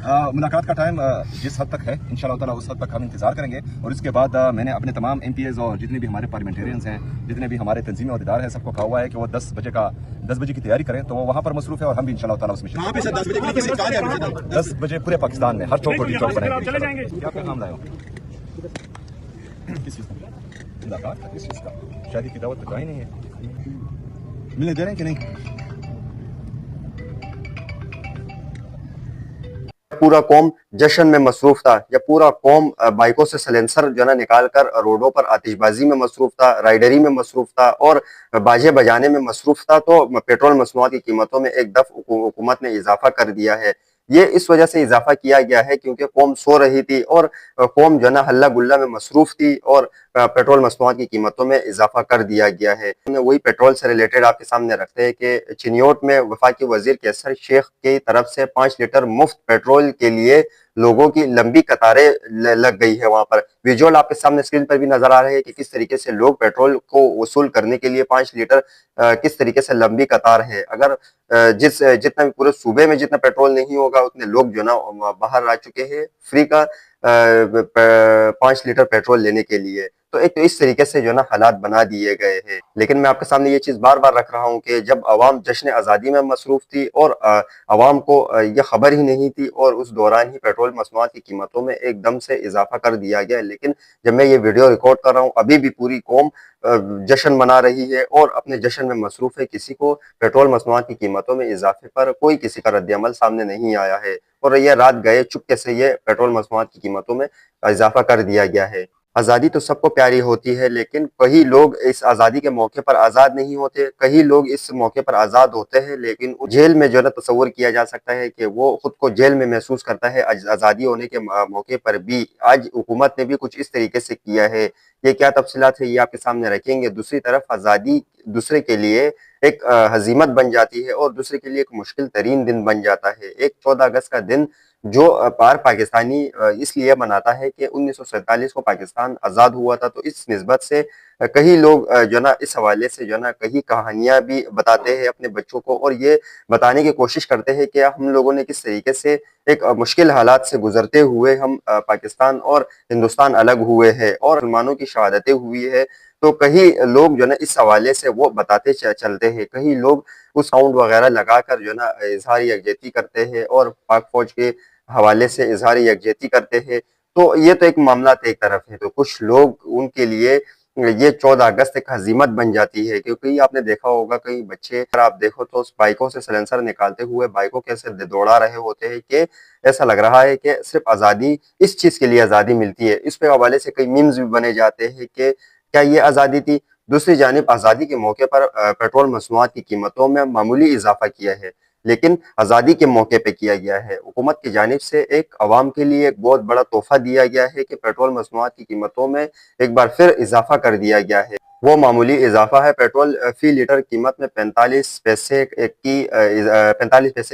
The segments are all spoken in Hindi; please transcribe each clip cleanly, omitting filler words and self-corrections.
मुलाकात का टाइम जिस हद तक है इंशाल्लाह ताला उस हद तक हम इंतजार करेंगे। और इसके बाद मैंने अपने तमाम MPs और जितने भी हमारे पार्लियामेंटेरियंस हैं, जितने भी हमारे तंजीमी अहदेदार हैं, सबको कहा हुआ है कि वो 10 बजे की तैयारी करें। तो वो वहाँ पर मसरूफ है और हम भी इंशाल्लाह ताला उसमें 10 बजे पूरे पाकिस्तान में हर चौक को चौक बनाएंगे। क्या पैगाम लाए हो? किस चीज़ का मुलाकात का? किस चीज़ का? शादी की दावत तो कहीं नहीं है, मिलने दे रहे हैं कि नहीं? पूरा कौम जश्न में मसरूफ था, जब पूरा कौम बाइकों से सलेंसर जो है ना निकाल कर रोडों पर आतिशबाजी में मसरूफ था, राइडरी में मसरूफ था और बाजे बजाने में मसरूफ था, तो पेट्रोल मसनूआत की कीमतों में एक दफ हुकूमत ने इजाफा कर दिया है। ये इस वजह से इजाफा किया गया है क्योंकि कौम सो रही थी और कौम जो है ना हल्ला गुल्ला में मसरूफ थी और पेट्रोल मसनूआत की कीमतों में इजाफा कर दिया गया है। वही पेट्रोल से रिलेटेड आपके सामने रखते हैं कि चिन्योट में वफाकी वजीर कैसर शेख की तरफ से 5 लीटर मुफ्त पेट्रोल के लिए लोगों की लंबी कतारें लग गई है। वहां पर विजुअल आपके सामने स्क्रीन पर भी नजर आ रहे हैं कि किस तरीके से लोग पेट्रोल को वसूल करने के लिए 5 लीटर किस तरीके से लंबी कतार है। अगर जितना भी पूरे सूबे में जितना पेट्रोल नहीं होगा उतने लोग जो ना बाहर आ चुके हैं फ्री का 5 लीटर पेट्रोल लेने के लिए। तो एक तो इस तरीके से जो ना हालात बना दिए गए हैं। लेकिन मैं आपके सामने ये चीज बार बार रख रहा हूँ कि जब अवाम जश्न आज़ादी में मसरूफ थी और अवाम को यह खबर ही नहीं थी और उस दौरान ही पेट्रोल मसनूआत की कीमतों में एकदम से इजाफा कर दिया गया। लेकिन जब मैं ये वीडियो रिकॉर्ड कर रहा हूँ अभी भी पूरी कौम जश्न मना रही है और अपने जश्न में मसरूफ है। किसी को पेट्रोल मसनूआत की कीमतों में इजाफे पर कोई किसी का रद्द-ए-अमल सामने नहीं आया है और यह रात गए चुपके से ये पेट्रोल मसनूआत की कीमतों में इजाफा कर दिया गया है। आज़ादी तो सबको प्यारी होती है लेकिन कई लोग इस आज़ादी के मौके पर आज़ाद नहीं होते, कई लोग इस मौके पर आज़ाद होते हैं लेकिन जेल में जो है ना तस्वुर किया जा सकता है कि वो खुद को जेल में महसूस करता है आज़ादी होने के मौके पर भी। आज हुकूमत ने भी कुछ इस तरीके से किया है। ये क्या तफसीलात है ये आपके सामने रखेंगे। दूसरी तरफ आज़ादी दूसरे के लिए एक हजीमत बन जाती है और दूसरे के लिए एक मुश्किल तरीन दिन बन जाता है। एक 14 अगस्त का दिन जो पार पाकिस्तानी इसलिए मनाता है कि 1947 को पाकिस्तान आज़ाद हुआ था। तो इस निस्बत से कई लोग जो ना इस हवाले से जो ना कई कहानियां भी बताते हैं अपने बच्चों को और ये बताने की कोशिश करते हैं कि हम लोगों ने किस तरीके से एक मुश्किल हालात से गुजरते हुए हम पाकिस्तान और हिंदुस्तान अलग हुए हैं और मुसलमानों की शहादतें हुई है। तो कई लोग जो ना इस हवाले से वो बताते चलते हैं। कई लोग उस साउंड वगैरह लगाकर जो ना इजहार यकजहती करते हैं और पाक फौज के हवाले से इजहार यकजहती करते हैं। तो ये तो एक मामला एक तरफ है। तो कुछ लोग उनके लिए ये 14 अगस्त एक हजीमत बन जाती है क्योंकि आपने देखा होगा कई बच्चे अगर आप देखो तो बाइकों से सिलेंसर निकालते हुए बाइकों कैसे दौड़ा रहे होते हैं कि ऐसा लग रहा है कि सिर्फ आज़ादी इस चीज़ के लिए आज़ादी मिलती है। इस पे हवाले से कई मीम्स भी बने जाते हैं कि क्या ये आज़ादी थी। दूसरी जानिब आज़ादी के मौके पर पेट्रोल मसनूआत की कीमतों में मामूली इजाफा किया है लेकिन आज़ादी के मौके पे किया गया है। हुकूमत की जानिब से एक अवाम के लिए एक बहुत बड़ा तोहफा दिया गया है कि पेट्रोल मसनूआत की कीमतों में एक बार फिर इजाफा कर दिया गया है। वो मामूली इजाफा है। पेट्रोल फी लीटर कीमत में 45 पैसे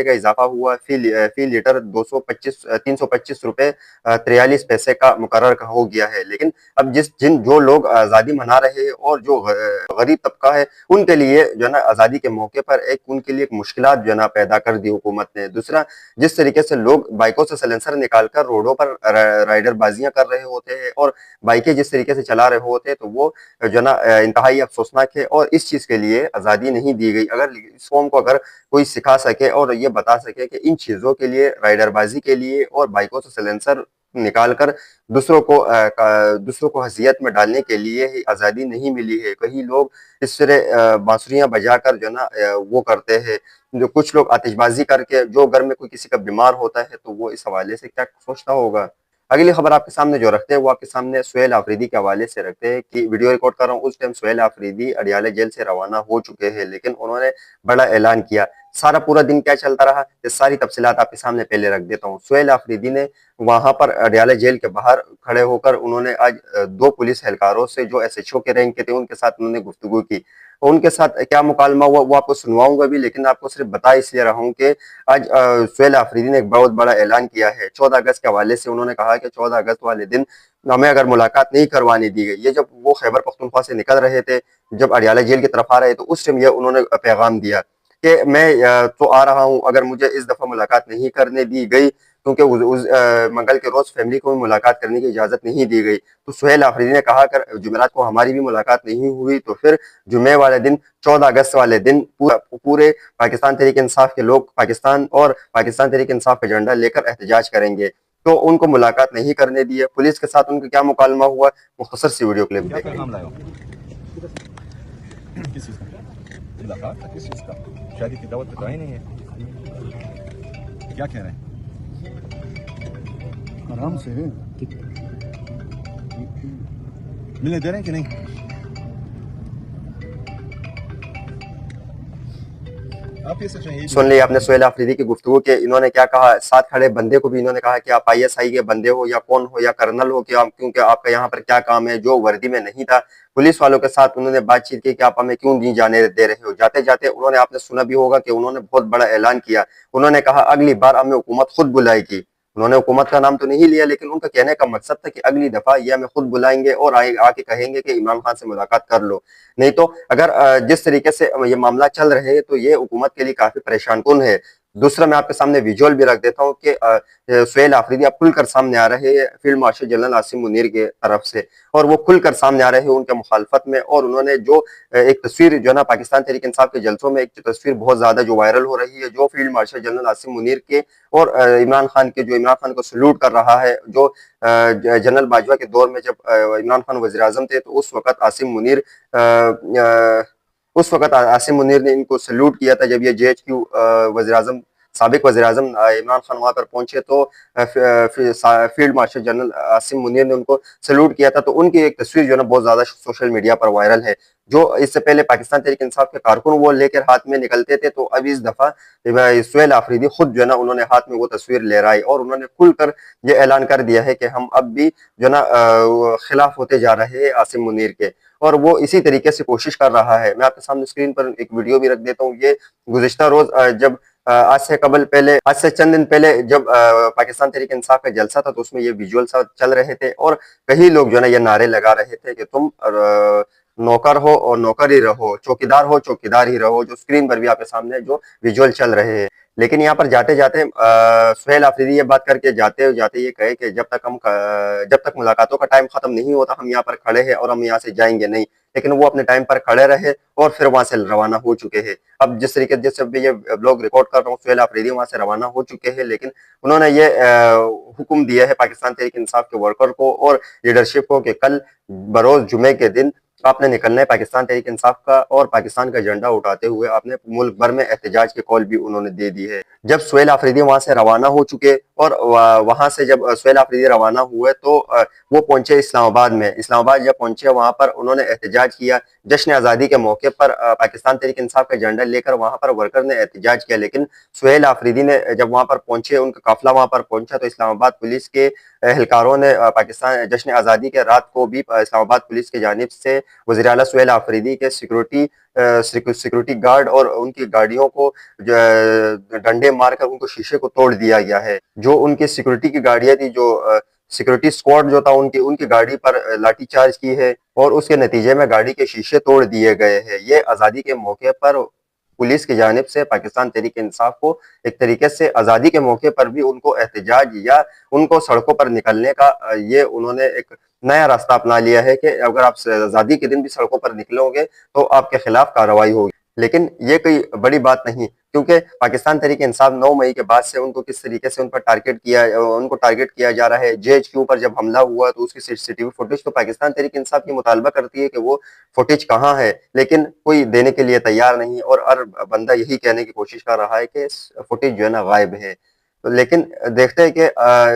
का इजाफा हुआ। फी लीटर 325 रुपए 43 पैसे का मुकर्रर हो गया है। लेकिन अब जो लोग आज़ादी मना रहे हैं और जो गरीब तबका है उनके लिए जो है ना आज़ादी के मौके पर उनके लिए एक मुश्किलात जो है ना पैदा कर दी हुकूमत ने। दूसरा जिस तरीके से लोग बाइकों से सिलेंसर निकालकर रोडों पर राइडर बाजियां कर रहे होते हैं और बाइकें जिस तरीके से चला रहे होते हैं तो वो जो ना इंतहाई अफसोसनाक है और इस चीज के लिए आज़ादी नहीं दी गई। अगर इस कौम को अगर कोई सिखा सके और ये बता सके कि इन चीजों के लिए राइडरबाजी के लिए और बाइकों से सिलेंसर निकालकर दूसरों को हसियत में डालने के लिए ही आज़ादी नहीं मिली है। कई लोग इस तरह बांसुरियां बजाकर जो ना वो करते हैं। जो कुछ लोग आतिशबाजी करके जो घर में कोई किसी का बीमार होता है तो वो इस हवाले से क्या सोचता होगा। अगली खबर आपके सामने जो रखते हैं वो आपके सामने सुहेल आफरीदी के हवाले से रखते हैं कि वीडियो रिकॉर्ड कर रहा हूँ उस टाइम सुहेल आफरीदी अडियाला जेल से रवाना हो चुके हैं लेकिन उन्होंने बड़ा ऐलान किया। सारा पूरा दिन क्या चलता रहा ये सारी तफसीलात आपके सामने पहले रख देता हूँ। सुहेल आफरीदी ने वहां पर अडियाला जेल के बाहर खड़े होकर उन्होंने आज 2 पुलिस एहलकारों से जो SHO के रैंक के थे उनके साथ उन्होंने गुफ्तगू की। उनके साथ क्या मुकालमा हुआ वो आपको सुनवाऊंगा भी लेकिन आपको सिर्फ बता इसलिए रहा हूँ कि आज सुहेल आफरीदी ने एक बहुत बड़ा ऐलान किया है। 14 अगस्त के हवाले से उन्होंने कहा कि 14 अगस्त वाले दिन हमें अगर मुलाकात नहीं करवाने दी गई। ये जब वो खैबर पख्तूनख्वा से निकल रहे थे जब अडियाला जेल की तरफ आ रहे थे उस टाइम ये उन्होंने पैगाम दिया कि मैं तो आ रहा हूं, अगर मुझे इस दफा मुलाकात नहीं करने दी गई, क्योंकि मंगल के रोज फैमिली को भी मुलाकात करने की इजाजत नहीं दी गई, तो सुहेल आफरीदी ने कहा अगर जुमेरात को हमारी भी मुलाकात नहीं हुई तो फिर जुमे वाले दिन 14 अगस्त वाले दिन पूरे पाकिस्तान तहरीक इंसाफ के लोग पाकिस्तान और पाकिस्तान तहरीक इंसाफ का झंडा लेकर एहतजाज करेंगे। तो उनको मुलाकात नहीं करने दी है। पुलिस के साथ उनका क्या मुकालमा हुआ, मुख्तसर सी वीडियो क्लिप क्या देखें। पैगाम लाए हो? किस चीज़ का? मुलाकात का? किस चीज़ का? शादी की दावत तो आई नहीं है। क्या कह रहे हैं? आराम से मिलने दे रहे हैं कि नहीं? आप ये सच है। सुन लिया आपने सुहेल आफरीदी की गुफ्तगू के इन्होंने क्या कहा। साथ खड़े बंदे को भी इन्होंने कहा कि आप आईएसआई के बंदे हो या कौन हो या कर्नल हो, कि आप क्योंकि आपका यहाँ पर क्या काम है, जो वर्दी में नहीं था। पुलिस वालों के साथ उन्होंने बातचीत की कि आप हमें क्यों नहीं जाने दे रहे हो। जाते जाते उन्होंने, आपने सुना भी होगा कि उन्होंने बहुत बड़ा ऐलान किया। उन्होंने कहा अगली बार हमें हुकूमत खुद बुलाएगी। उन्होंने हुकूमत का नाम तो नहीं लिया, लेकिन उनका कहने का मकसद था कि अगली दफा ये हमें खुद बुलाएंगे और आके कहेंगे कि इमरान खान से मुलाकात कर लो। नहीं तो अगर जिस तरीके से ये मामला चल रहे हैं तो ये हुकूमत के लिए काफी परेशान कुन है। दूसरा मैं आपके सामने विजुअल भी रख देता हूँ कि सुहेल आफरीदी अब खुलकर सामने आ रहे हैं field marshal general Asim Munir के तरफ से, और वो खुलकर सामने आ रहे हैं उनके मुखालफत में। और उन्होंने जो एक तस्वीर जो है ना पाकिस्तान तहरीक इंसाफ के जलसों में एक तस्वीर बहुत ज्यादा जो वायरल हो रही है, जो field marshal general Asim Munir के और इमरान खान के, जो इमरान खान को सल्यूट कर रहा है, जो जनरल बाजवा के दौर में जब इमरान खान वजीर आजम थे तो उस वक्त आसिम मुनीर ने इनको सल्यूट किया था। जब ये जेएचक्यू वजीर आजम, साबिक वजीर आजम इमरान खान वहां पर पहुंचे तो field marshal general Asim Munir ने उनको सल्यूट किया था। तो उनकी एक तस्वीर जो है ना बहुत ज्यादा सोशल मीडिया पर वायरल है। जो इससे पहले पाकिस्तान तहरीक इंसाफ के कारकुन वो लेकर हाथ में निकलते थे, तो अब इस दफा सुहेल आफरीदी खुद जो है ना उन्होंने हाथ में वो तस्वीर लहराई और उन्होंने खुलकर ये ऐलान कर दिया है कि हम अब भी जो है ना खिलाफ होते जा रहे हैं आसिम मुनीर के, और वो इसी तरीके से कोशिश कर रहा है। मैं आपके सामने स्क्रीन पर एक वीडियो भी रख देता हूँ। ये गुज़िश्ता रोज जब आज से चंद दिन पहले जब पाकिस्तान तहरीक इंसाफ का जलसा था तो उसमें ये विजुअल चल रहे थे और कई लोग जो है ना ये नारे लगा रहे थे कि तुम नौकर हो और नौकर ही रहो, चौकीदार हो चौकीदार ही रहो, जो स्क्रीन पर भी आपके सामने जो विजुअल चल रहे हैं। लेकिन यहाँ पर जाते जाते सुहेल आफरीदी ये बात करके जाते जाते ये कहे कि जब तक मुलाकातों का टाइम खत्म नहीं होता हम यहाँ पर खड़े हैं और हम यहाँ से जाएंगे नहीं। लेकिन वो अपने टाइम पर खड़े रहे और फिर वहां से रवाना हो चुके हैं। अब जिस तरीके से ये ब्लॉग रिकॉर्ड कर रहा हूँ, सुहेल आफरीदी वहां से रवाना हो चुके हैं, लेकिन उन्होंने ये हुक्म दिया है पाकिस्तान तहरीक इंसाफ के वर्कर को और लीडरशिप को कि कल बरोज जुमे के दिन आपने निकलना है पाकिस्तान तहरीक इंसाफ का, और पाकिस्तान का झंडा उठाते हुए आपने मुल्क भर में एहतजाज की कॉल भी उन्होंने दे दी है। जब सुहेल आफरीदी वहां से रवाना हो चुके और वहां से जब सुहेल आफरीदी रवाना हुए तो वो पहुंचे इस्लामाबाद में। इस्लामाबाद जब पहुंचे वहां पर उन्होंने एहतजाज किया। जश्न आज़ादी के मौके पर पाकिस्तान तहरीक इंसाफ का झंडा लेकर वहां पर वर्कर ने एहतजाज किया। लेकिन सुहेल आफरीदी ने जब वहां पर पहुंचे, उनका काफिला वहां पर पहुंचा तो इस्लामाबाद पुलिस के एहलकारों ने पाकिस्तान जश्न आज़ादी के रात को भी इस्लामाबाद पुलिस की जानिब से वज़ीर आला सुहेल आफरीदी के सिक्योरिटी गार्ड और उनकी गाड़ियों को डंडे मारकर उनको शीशे को तोड़ दिया गया है। जो उनकी सिक्योरिटी की गाड़ियां थी, जो सिक्योरिटी स्क्वाड जो था उनकी उनकी गाड़ी पर लाठीचार्ज की है और उसके नतीजे में गाड़ी के शीशे तोड़ दिए गए हैं। ये आज़ादी के मौके पर पुलिस की जानिब से पाकिस्तान तहरीक इंसाफ को एक तरीके से आज़ादी के मौके पर भी उनको एहतजाज या उनको सड़कों पर निकलने का ये उन्होंने एक नया रास्ता अपना लिया है कि अगर आप आज़ादी के दिन भी सड़कों पर निकलोगे तो आपके खिलाफ कार्रवाई होगी। लेकिन ये कोई बड़ी बात नहीं, क्योंकि पाकिस्तान तहरीक इंसाफ 9 मई के बाद से उनको किस तरीके से उनको टारगेट किया जा रहा है। जेएचक्यू पर जब हमला हुआ तो उसकी सीसीटीवी फुटेज तो पाकिस्तान तहरीक इंसाफ की मुतालबा करती है कि वो फुटेज कहाँ है, लेकिन कोई देने के लिए तैयार नहीं और हर बंदा यही कहने की कोशिश कर रहा है कि फुटेज जो है ना गायब है। तो लेकिन देखते हैं कि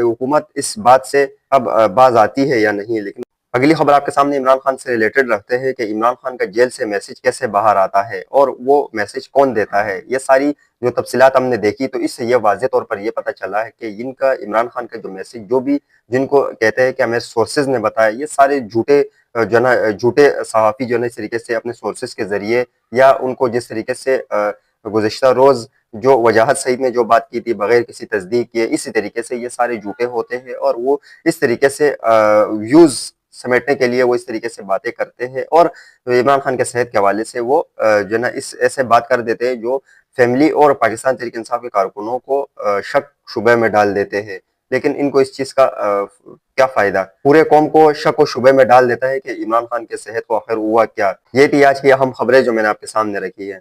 हुकूमत इस बात से अब बाज आती है या नहीं। लेकिन अगली खबर आपके सामने इमरान खान से रिलेटेड रखते हैं कि इमरान खान का जेल से मैसेज कैसे बाहर आता है और वो मैसेज कौन देता है। ये सारी जो तफसीलात हमने देखी तो इससे ये वाज़े तौर पर यह पता चला है कि इनका इमरान खान का जो मैसेज जो भी जिनको कहते हैं कि हमें सोर्सेज ने बताया, ये सारे झूठे जो ना झूठे सहाफ़ी जो है इस तरीके से अपने सोर्सेज के जरिए या उनको जिस तरीके से गुज़िश्ता रोज़ जो वजाहत सईद ने जो बात की थी बगैर किसी तस्दीक किए, इसी तरीके से ये सारे झूठे होते हैं और वो इस तरीके से व्यूज़ समेटने के लिए वो इस तरीके से बातें करते हैं और इमरान खान के सेहत के हवाले से वो जो ना इस ऐसे बात कर देते हैं जो फैमिली और पाकिस्तान तहरीक इंसाफ के कारकुनों को शक शुबे में डाल देते हैं। लेकिन इनको इस चीज का क्या फायदा? पूरे कौम को शक व शुबे में डाल देता है कि इमरान खान के सेहत को आखिर हुआ क्या। ये थी आज की अहम खबरें जो मैंने आपके सामने रखी है।